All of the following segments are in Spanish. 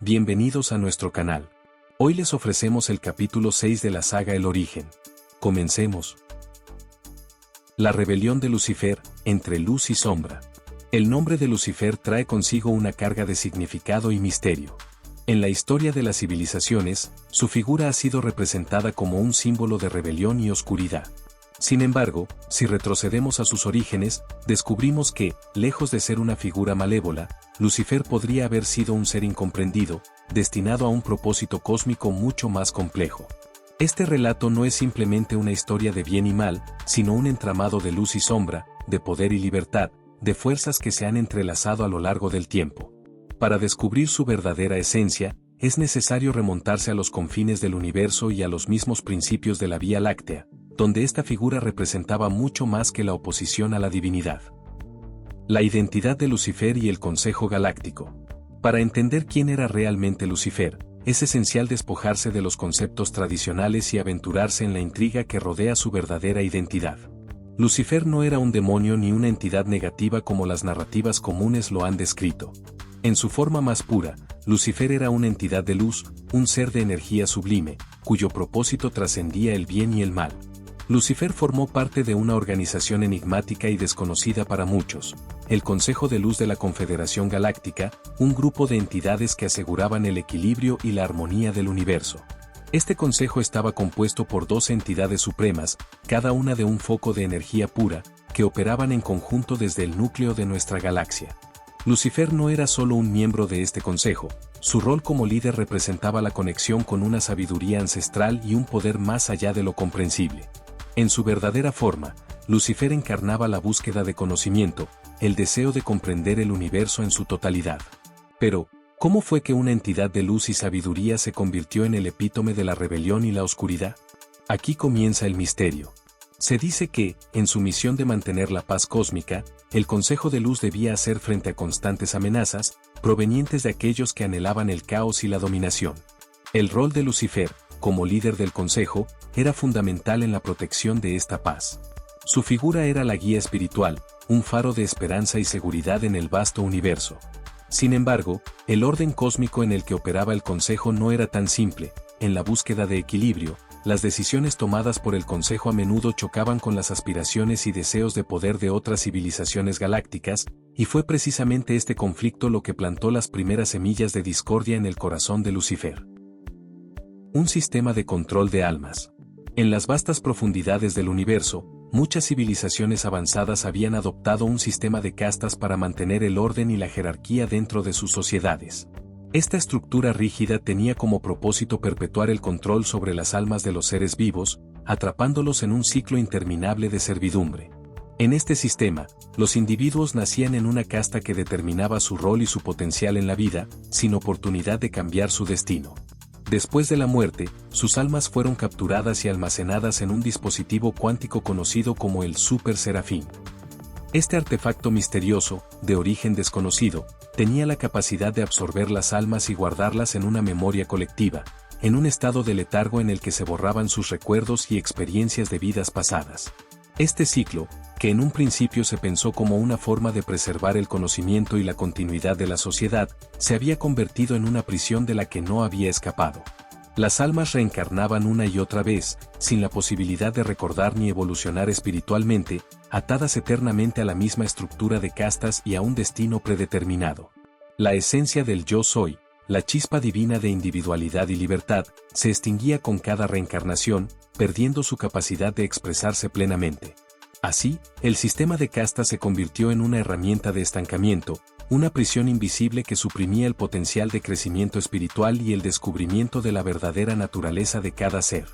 Bienvenidos a nuestro canal. Hoy les ofrecemos el capítulo 6 de la saga El Origen. Comencemos. La rebelión de Lucifer, entre luz y sombra. El nombre de Lucifer trae consigo una carga de significado y misterio. En la historia de las civilizaciones, su figura ha sido representada como un símbolo de rebelión y oscuridad. Sin embargo, si retrocedemos a sus orígenes, descubrimos que, lejos de ser una figura malévola, Lucifer podría haber sido un ser incomprendido, destinado a un propósito cósmico mucho más complejo. Este relato no es simplemente una historia de bien y mal, sino un entramado de luz y sombra, de poder y libertad, de fuerzas que se han entrelazado a lo largo del tiempo. Para descubrir su verdadera esencia, es necesario remontarse a los confines del universo y a los mismos principios de la Vía Láctea, donde esta figura representaba mucho más que la oposición a la divinidad. La identidad de Lucifer y el Consejo Galáctico. Para entender quién era realmente Lucifer, es esencial despojarse de los conceptos tradicionales y aventurarse en la intriga que rodea su verdadera identidad. Lucifer no era un demonio ni una entidad negativa como las narrativas comunes lo han descrito. En su forma más pura, Lucifer era una entidad de luz, un ser de energía sublime, cuyo propósito trascendía el bien y el mal. Lucifer formó parte de una organización enigmática y desconocida para muchos, el Consejo de Luz de la Confederación Galáctica, un grupo de entidades que aseguraban el equilibrio y la armonía del universo. Este consejo estaba compuesto por 2 entidades supremas, cada una de un foco de energía pura, que operaban en conjunto desde el núcleo de nuestra galaxia. Lucifer no era solo un miembro de este consejo, su rol como líder representaba la conexión con una sabiduría ancestral y un poder más allá de lo comprensible. En su verdadera forma, Lucifer encarnaba la búsqueda de conocimiento, el deseo de comprender el universo en su totalidad. Pero, ¿cómo fue que una entidad de luz y sabiduría se convirtió en el epítome de la rebelión y la oscuridad? Aquí comienza el misterio. Se dice que, en su misión de mantener la paz cósmica, el Consejo de Luz debía hacer frente a constantes amenazas, provenientes de aquellos que anhelaban el caos y la dominación. El rol de Lucifer, como líder del Consejo, era fundamental en la protección de esta paz. Su figura era la guía espiritual, un faro de esperanza y seguridad en el vasto universo. Sin embargo, el orden cósmico en el que operaba el Consejo no era tan simple. En la búsqueda de equilibrio, las decisiones tomadas por el Consejo a menudo chocaban con las aspiraciones y deseos de poder de otras civilizaciones galácticas, y fue precisamente este conflicto lo que plantó las primeras semillas de discordia en el corazón de Lucifer. Un sistema de control de almas. En las vastas profundidades del universo, muchas civilizaciones avanzadas habían adoptado un sistema de castas para mantener el orden y la jerarquía dentro de sus sociedades. Esta estructura rígida tenía como propósito perpetuar el control sobre las almas de los seres vivos, atrapándolos en un ciclo interminable de servidumbre. En este sistema, los individuos nacían en una casta que determinaba su rol y su potencial en la vida, sin oportunidad de cambiar su destino. Después de la muerte, sus almas fueron capturadas y almacenadas en un dispositivo cuántico conocido como el Super Serafín. Este artefacto misterioso, de origen desconocido, tenía la capacidad de absorber las almas y guardarlas en una memoria colectiva, en un estado de letargo en el que se borraban sus recuerdos y experiencias de vidas pasadas. Este ciclo, que en un principio se pensó como una forma de preservar el conocimiento y la continuidad de la sociedad, se había convertido en una prisión de la que no había escapado. Las almas reencarnaban una y otra vez, sin la posibilidad de recordar ni evolucionar espiritualmente, atadas eternamente a la misma estructura de castas y a un destino predeterminado. La esencia del yo soy, la chispa divina de individualidad y libertad, se extinguía con cada reencarnación, perdiendo su capacidad de expresarse plenamente. Así, el sistema de castas se convirtió en una herramienta de estancamiento, una prisión invisible que suprimía el potencial de crecimiento espiritual y el descubrimiento de la verdadera naturaleza de cada ser.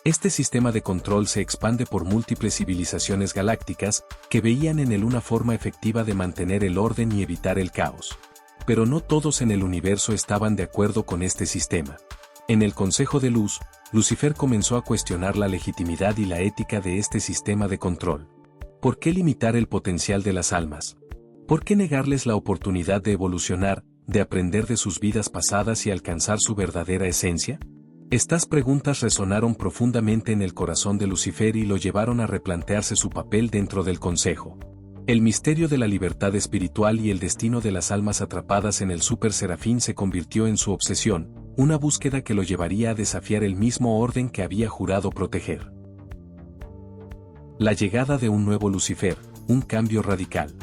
Este sistema de control se expande por múltiples civilizaciones galácticas, que veían en él una forma efectiva de mantener el orden y evitar el caos. Pero no todos en el universo estaban de acuerdo con este sistema. En el Consejo de Luz, Lucifer comenzó a cuestionar la legitimidad y la ética de este sistema de control. ¿Por qué limitar el potencial de las almas? ¿Por qué negarles la oportunidad de evolucionar, de aprender de sus vidas pasadas y alcanzar su verdadera esencia? Estas preguntas resonaron profundamente en el corazón de Lucifer y lo llevaron a replantearse su papel dentro del Consejo. El misterio de la libertad espiritual y el destino de las almas atrapadas en el Super Serafín se convirtió en su obsesión, una búsqueda que lo llevaría a desafiar el mismo orden que había jurado proteger. La llegada de un nuevo Lucifer, un cambio radical.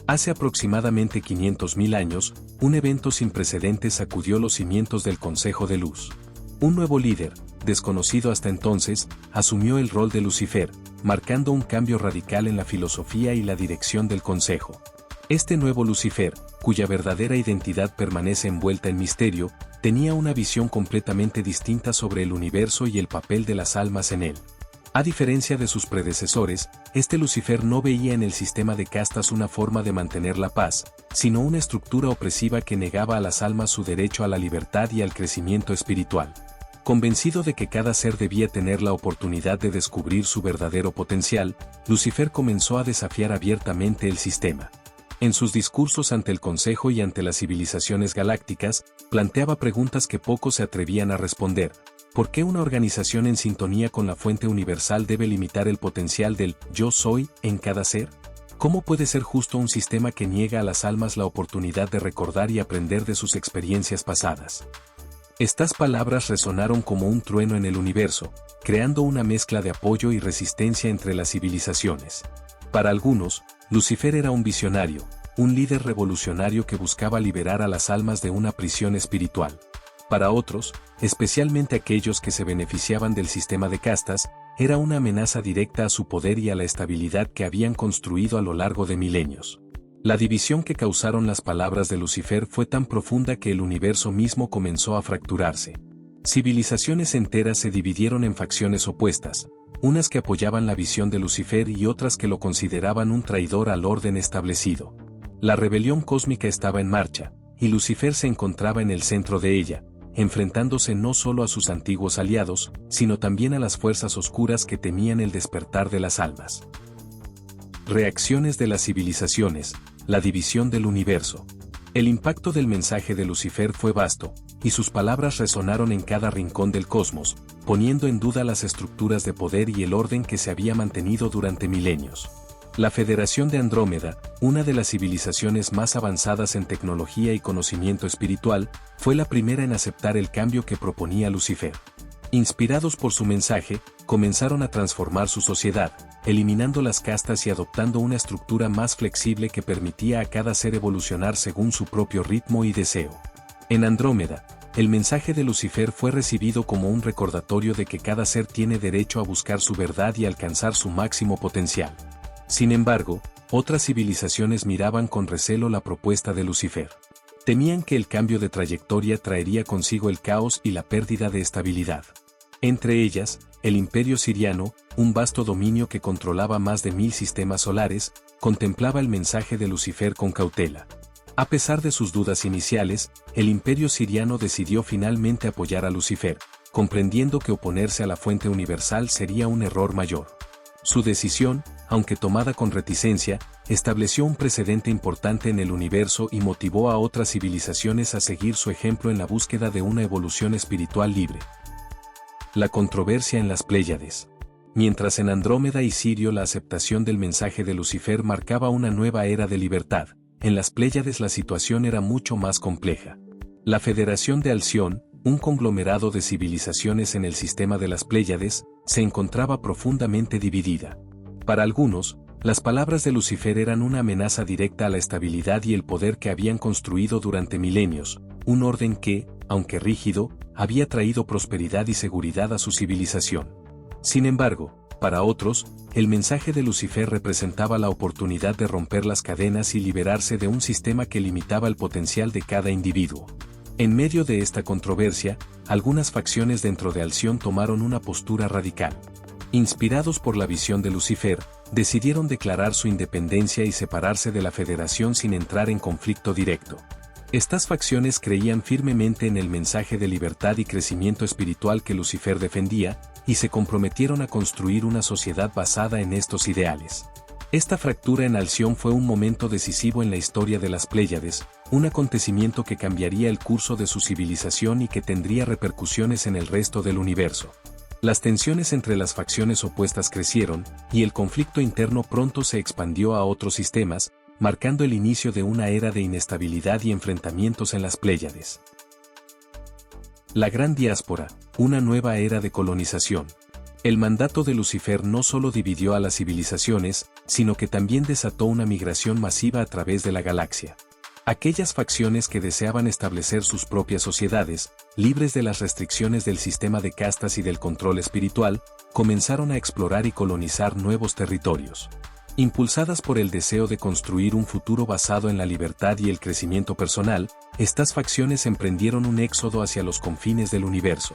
Hace aproximadamente 500.000 años, un evento sin precedentes sacudió los cimientos del Consejo de Luz. Un nuevo líder, desconocido hasta entonces, asumió el rol de Lucifer, marcando un cambio radical en la filosofía y la dirección del Consejo. Este nuevo Lucifer, cuya verdadera identidad permanece envuelta en misterio, tenía una visión completamente distinta sobre el universo y el papel de las almas en él. A diferencia de sus predecesores, este Lucifer no veía en el sistema de castas una forma de mantener la paz, sino una estructura opresiva que negaba a las almas su derecho a la libertad y al crecimiento espiritual. Convencido de que cada ser debía tener la oportunidad de descubrir su verdadero potencial, Lucifer comenzó a desafiar abiertamente el sistema. En sus discursos ante el Consejo y ante las civilizaciones galácticas, planteaba preguntas que pocos se atrevían a responder. ¿Por qué una organización en sintonía con la fuente universal debe limitar el potencial del yo soy en cada ser? ¿Cómo puede ser justo un sistema que niega a las almas la oportunidad de recordar y aprender de sus experiencias pasadas? Estas palabras resonaron como un trueno en el universo, creando una mezcla de apoyo y resistencia entre las civilizaciones. Para algunos, Lucifer era un visionario, un líder revolucionario que buscaba liberar a las almas de una prisión espiritual. Para otros, especialmente aquellos que se beneficiaban del sistema de castas, era una amenaza directa a su poder y a la estabilidad que habían construido a lo largo de milenios. La división que causaron las palabras de Lucifer fue tan profunda que el universo mismo comenzó a fracturarse. Civilizaciones enteras se dividieron en facciones opuestas, unas que apoyaban la visión de Lucifer y otras que lo consideraban un traidor al orden establecido. La rebelión cósmica estaba en marcha, y Lucifer se encontraba en el centro de ella, enfrentándose no solo a sus antiguos aliados, sino también a las fuerzas oscuras que temían el despertar de las almas. Reacciones de las civilizaciones, la división del universo. El impacto del mensaje de Lucifer fue vasto, y sus palabras resonaron en cada rincón del cosmos, poniendo en duda las estructuras de poder y el orden que se había mantenido durante milenios. La Federación de Andrómeda, una de las civilizaciones más avanzadas en tecnología y conocimiento espiritual, fue la primera en aceptar el cambio que proponía Lucifer. Inspirados por su mensaje, comenzaron a transformar su sociedad, eliminando las castas y adoptando una estructura más flexible que permitía a cada ser evolucionar según su propio ritmo y deseo. En Andrómeda, el mensaje de Lucifer fue recibido como un recordatorio de que cada ser tiene derecho a buscar su verdad y alcanzar su máximo potencial. Sin embargo, otras civilizaciones miraban con recelo la propuesta de Lucifer. Temían que el cambio de trayectoria traería consigo el caos y la pérdida de estabilidad. Entre ellas, el Imperio Siriano, un vasto dominio que controlaba más de 1000 sistemas solares, contemplaba el mensaje de Lucifer con cautela. A pesar de sus dudas iniciales, el Imperio Siriano decidió finalmente apoyar a Lucifer, comprendiendo que oponerse a la fuente universal sería un error mayor. Su decisión, aunque tomada con reticencia, estableció un precedente importante en el universo y motivó a otras civilizaciones a seguir su ejemplo en la búsqueda de una evolución espiritual libre. La controversia en las Pléyades. Mientras en Andrómeda y Sirio la aceptación del mensaje de Lucifer marcaba una nueva era de libertad, en las Pléyades la situación era mucho más compleja. La Federación de Alción, un conglomerado de civilizaciones en el sistema de las Pléyades, se encontraba profundamente dividida. Para algunos, las palabras de Lucifer eran una amenaza directa a la estabilidad y el poder que habían construido durante milenios, un orden que, aunque rígido, había traído prosperidad y seguridad a su civilización. Sin embargo, para otros, el mensaje de Lucifer representaba la oportunidad de romper las cadenas y liberarse de un sistema que limitaba el potencial de cada individuo. En medio de esta controversia, algunas facciones dentro de Alción tomaron una postura radical. Inspirados por la visión de Lucifer, decidieron declarar su independencia y separarse de la Federación sin entrar en conflicto directo. Estas facciones creían firmemente en el mensaje de libertad y crecimiento espiritual que Lucifer defendía, y se comprometieron a construir una sociedad basada en estos ideales. Esta fractura en Alción fue un momento decisivo en la historia de las Pléyades, un acontecimiento que cambiaría el curso de su civilización y que tendría repercusiones en el resto del universo. Las tensiones entre las facciones opuestas crecieron, y el conflicto interno pronto se expandió a otros sistemas, marcando el inicio de una era de inestabilidad y enfrentamientos en las Pléyades. La Gran Diáspora, una nueva era de colonización. El mandato de Lucifer no solo dividió a las civilizaciones, sino que también desató una migración masiva a través de la galaxia. Aquellas facciones que deseaban establecer sus propias sociedades, libres de las restricciones del sistema de castas y del control espiritual, comenzaron a explorar y colonizar nuevos territorios. Impulsadas por el deseo de construir un futuro basado en la libertad y el crecimiento personal, estas facciones emprendieron un éxodo hacia los confines del universo.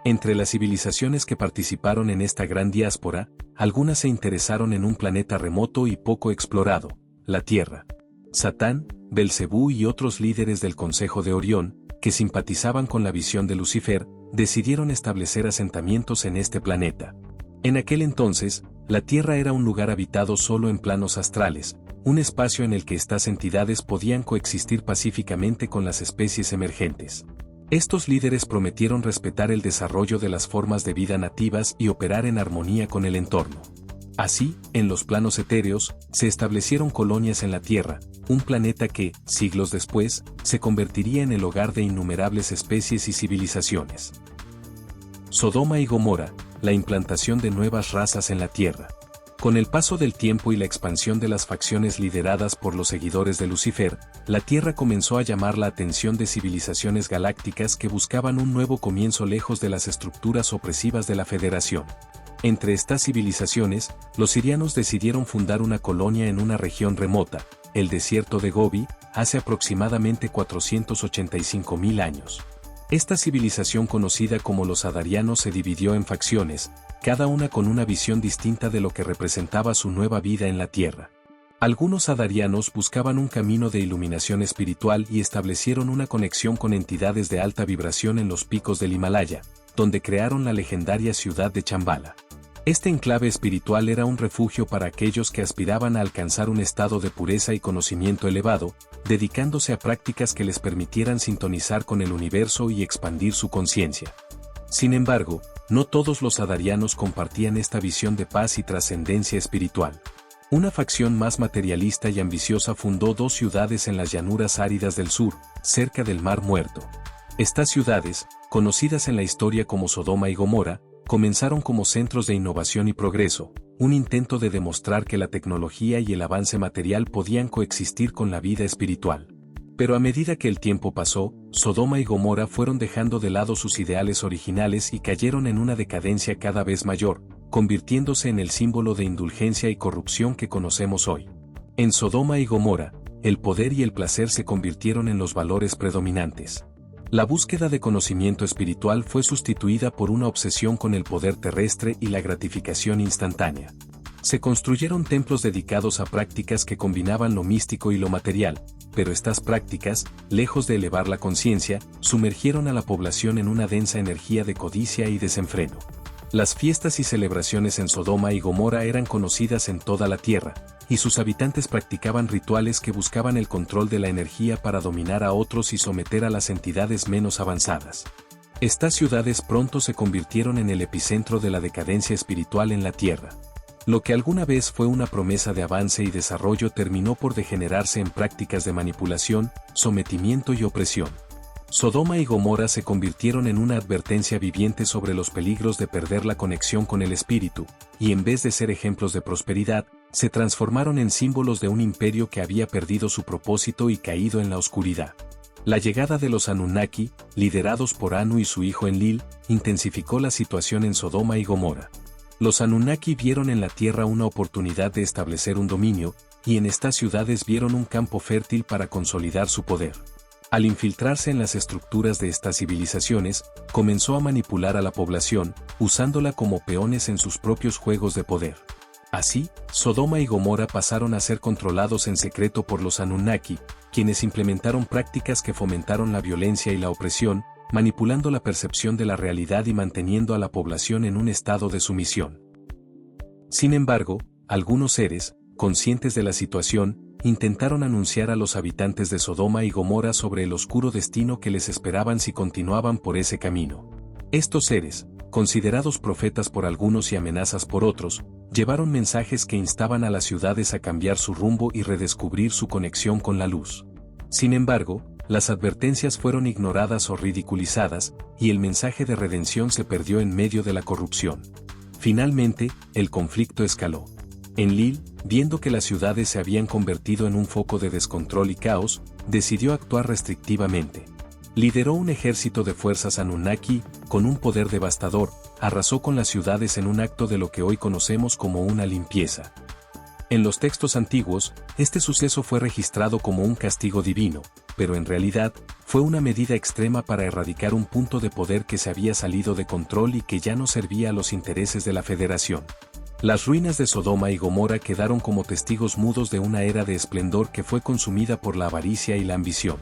Entre las civilizaciones que participaron en esta gran diáspora, algunas se interesaron en un planeta remoto y poco explorado, la Tierra. Satán, Belcebú y otros líderes del Consejo de Orión, que simpatizaban con la visión de Lucifer, decidieron establecer asentamientos en este planeta. En aquel entonces, la Tierra era un lugar habitado solo en planos astrales, un espacio en el que estas entidades podían coexistir pacíficamente con las especies emergentes. Estos líderes prometieron respetar el desarrollo de las formas de vida nativas y operar en armonía con el entorno. Así, en los planos etéreos, se establecieron colonias en la Tierra, un planeta que, siglos después, se convertiría en el hogar de innumerables especies y civilizaciones. Sodoma y Gomorra, la implantación de nuevas razas en la Tierra. Con el paso del tiempo y la expansión de las facciones lideradas por los seguidores de Lucifer, la Tierra comenzó a llamar la atención de civilizaciones galácticas que buscaban un nuevo comienzo lejos de las estructuras opresivas de la Federación. Entre estas civilizaciones, los sirianos decidieron fundar una colonia en una región remota, el desierto de Gobi, hace aproximadamente 485.000 años. Esta civilización conocida como los adarianos se dividió en facciones, cada una con una visión distinta de lo que representaba su nueva vida en la Tierra. Algunos adarianos buscaban un camino de iluminación espiritual y establecieron una conexión con entidades de alta vibración en los picos del Himalaya, donde crearon la legendaria ciudad de Chambala. Este enclave espiritual era un refugio para aquellos que aspiraban a alcanzar un estado de pureza y conocimiento elevado, dedicándose a prácticas que les permitieran sintonizar con el universo y expandir su conciencia. Sin embargo, no todos los adarianos compartían esta visión de paz y trascendencia espiritual. Una facción más materialista y ambiciosa fundó dos ciudades en las llanuras áridas del sur, cerca del Mar Muerto. Estas ciudades, conocidas en la historia como Sodoma y Gomorra, comenzaron como centros de innovación y progreso, un intento de demostrar que la tecnología y el avance material podían coexistir con la vida espiritual. Pero a medida que el tiempo pasó, Sodoma y Gomorra fueron dejando de lado sus ideales originales y cayeron en una decadencia cada vez mayor, convirtiéndose en el símbolo de indulgencia y corrupción que conocemos hoy. En Sodoma y Gomorra, el poder y el placer se convirtieron en los valores predominantes. La búsqueda de conocimiento espiritual fue sustituida por una obsesión con el poder terrestre y la gratificación instantánea. Se construyeron templos dedicados a prácticas que combinaban lo místico y lo material, pero estas prácticas, lejos de elevar la conciencia, sumergieron a la población en una densa energía de codicia y desenfreno. Las fiestas y celebraciones en Sodoma y Gomorra eran conocidas en toda la tierra, y sus habitantes practicaban rituales que buscaban el control de la energía para dominar a otros y someter a las entidades menos avanzadas. Estas ciudades pronto se convirtieron en el epicentro de la decadencia espiritual en la tierra. Lo que alguna vez fue una promesa de avance y desarrollo terminó por degenerarse en prácticas de manipulación, sometimiento y opresión. Sodoma y Gomorra se convirtieron en una advertencia viviente sobre los peligros de perder la conexión con el espíritu, y en vez de ser ejemplos de prosperidad, se transformaron en símbolos de un imperio que había perdido su propósito y caído en la oscuridad. La llegada de los Anunnaki, liderados por Anu y su hijo Enlil, intensificó la situación en Sodoma y Gomorra. Los Anunnaki vieron en la tierra una oportunidad de establecer un dominio, y en estas ciudades vieron un campo fértil para consolidar su poder. Al infiltrarse en las estructuras de estas civilizaciones, comenzó a manipular a la población, usándola como peones en sus propios juegos de poder. Así, Sodoma y Gomorra pasaron a ser controlados en secreto por los Anunnaki, quienes implementaron prácticas que fomentaron la violencia y la opresión, manipulando la percepción de la realidad y manteniendo a la población en un estado de sumisión. Sin embargo, algunos seres, conscientes de la situación, intentaron anunciar a los habitantes de Sodoma y Gomorra sobre el oscuro destino que les esperaban si continuaban por ese camino. Estos seres, considerados profetas por algunos y amenazas por otros, llevaron mensajes que instaban a las ciudades a cambiar su rumbo y redescubrir su conexión con la luz. Sin embargo, las advertencias fueron ignoradas o ridiculizadas, y el mensaje de redención se perdió en medio de la corrupción. Finalmente, el conflicto escaló. Enlil, viendo que las ciudades se habían convertido en un foco de descontrol y caos, decidió actuar restrictivamente. Lideró un ejército de fuerzas Anunnaki, con un poder devastador, arrasó con las ciudades en un acto de lo que hoy conocemos como una limpieza. En los textos antiguos, este suceso fue registrado como un castigo divino, pero en realidad, fue una medida extrema para erradicar un punto de poder que se había salido de control y que ya no servía a los intereses de la Federación. Las ruinas de Sodoma y Gomorra quedaron como testigos mudos de una era de esplendor que fue consumida por la avaricia y la ambición.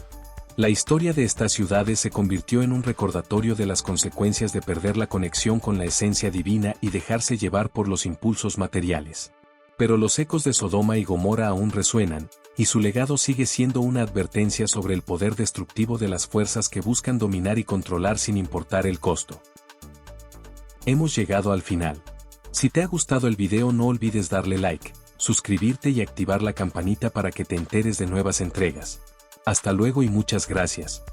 La historia de estas ciudades se convirtió en un recordatorio de las consecuencias de perder la conexión con la esencia divina y dejarse llevar por los impulsos materiales. Pero los ecos de Sodoma y Gomorra aún resuenan, y su legado sigue siendo una advertencia sobre el poder destructivo de las fuerzas que buscan dominar y controlar sin importar el costo. Hemos llegado al final. Si te ha gustado el video no olvides darle like, suscribirte y activar la campanita para que te enteres de nuevas entregas. Hasta luego y muchas gracias.